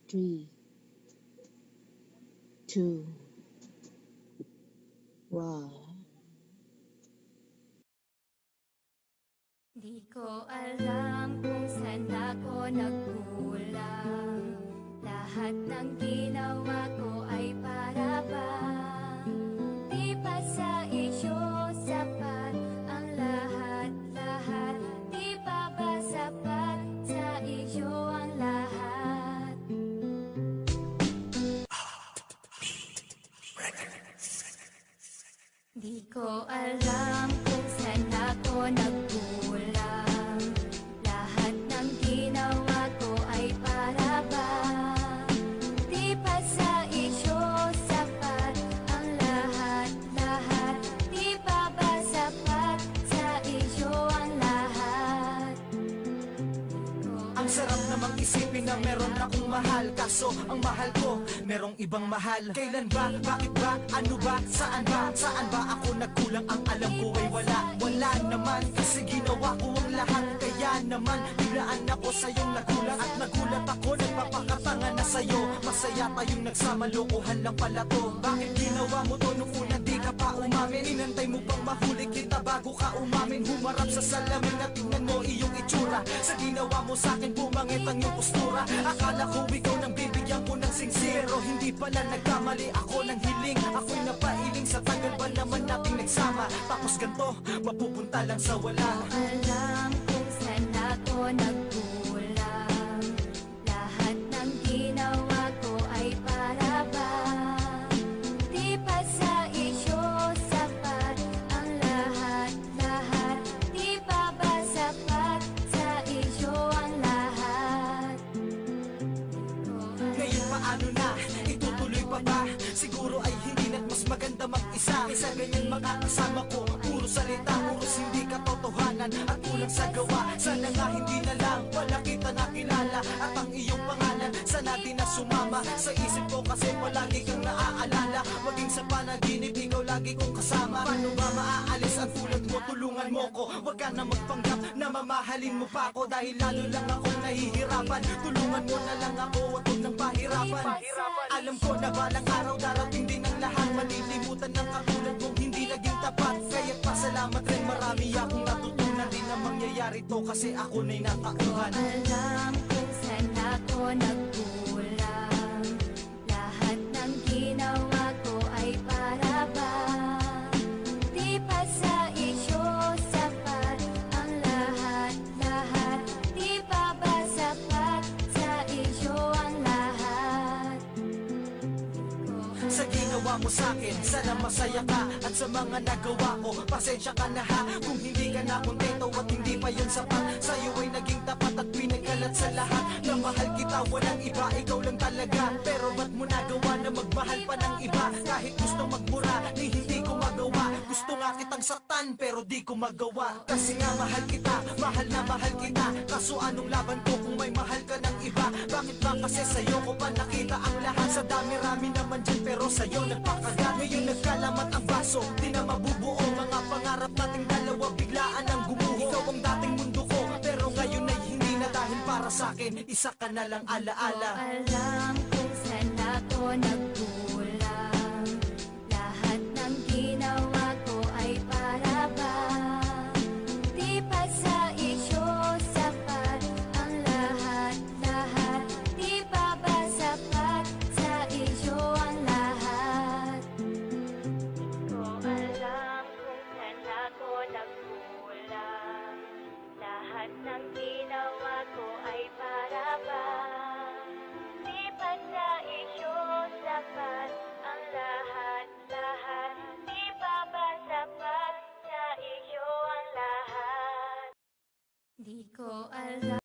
3, 2, 1. Di ko alam kung saan ako nagkulang. Lahat ng ginawa ko ay para bang di pa sa iyo sapat ang lahat-lahat. Di pa ba sapat sa iyo ang lahat? Di ko alam kung saan ako nagkulang. Lahat ng ginawa ko ay para bang di pa sa iyo sapat ang lahat-lahat. Di pa ba sapat sa iyo ang lahat? Ang sarap namang isipin na meron akong mahal, kaso ang mahal ko merong ibang mahal. Kailan ba? Bakit ba? Ano ba? Saan ba? Saan ba ako nagkulang? Ang alam ko ay wala naman, kasi ginawa ko ang lahat. Kaya naman biglaan ako sa iyong nagulat. At nagulat ako, nagpapakatanga na sa'yo. Masaya tayong nagsama, lokohan lang pala to. Bakit ginawa mo to nung una di ka pa umamin? Inantay mo bang mahuli kita bago ka umamin? Humarap sa salamin at tingnan mo iyong itsura. Sa ginawa mo sa'kin bumangit ang iyong postura. Akala ko ikaw nang bibigyan ko ng sincero. Hindi pala nagkamali ako ng hiling. Ako'y napailing sa tagal ba naman nating nagsama. Tapos ganto, mapupunta lang sa wala. Alam kung saan ako nagkulang. Lahat ng ginawa ko ay para bang di pa sa iyo sapat ang lahat-lahat. Di pa ba sapat sa iyo ang lahat? Ngayon paano na? Itutuloy pa ba? Siguro ay hindi na't mas maganda mag-isa. Kaysa ganyan makakasama ko, puro salita, puros hindi katotohanan at kulang sa gawa. Sana nga hindi na lang wala kita nakilala. At ang iyong pangalan sana di na sumama sa isip ko, kasi palagi kang naaalala. Maging sa panaginip, ikaw lagi kong kasama. Paano ba maaalis ang tulad mo? Tulungan mo ko. Huwag ka na magpanggap na mamahalin mo pa ako, dahil lalo lang akong nahihirapan. Tulungan mo na lang ako at huwag nang pahirapan. Alam ko na balang araw darating din ang lahat. Malilimutan ng katulad mong hindi naging tapat. Kaya't pasalamat rin, marami akong natutunan. Di na mangyayari to kasi ako na'y nakauhan. Alam kung saan ako nagkulang. Lahat ng ginawa ko ay para bang di pa sa iyo sapat ang lahat-lahat. Di pa ba sapat sa iyo ang lahat? Sa ginawa mo sa'kin, sana masaya ka. At sa mga nagawa ko, pasensya ka na ha. Kung hindi ka na kontento at hindi pa yun sapat, sa'yo ay naging tapat at pinagkalat sa lahat. Na mahal kita, walang iba, ikaw lang talaga. Pero ba't mo nagawa na magmahal pa ng iba? Kahit gusto magmura, ni hindi ko magawa. Gusto nga kitang saktan, pero di ko magawa. Kasi nga mahal kita, mahal na mahal kita. Kaso anong laban ko kung may mahal ka ng iba? Bakit ba kasi sa'yo ko pa nakita ang lahat? Sa dami-rami naman dyan, pero sa'yo nagpakagat. Ngayon nagkalamat ang baso, di na mabubuo. Mga pangarap nating dalawa biglaan ang gumuho. Ikaw ang dating mundo ko, pero ngayon ay hindi na. Dahil para sa'kin, isa ka na lang alaala. Alam kung saan ako nagkulang.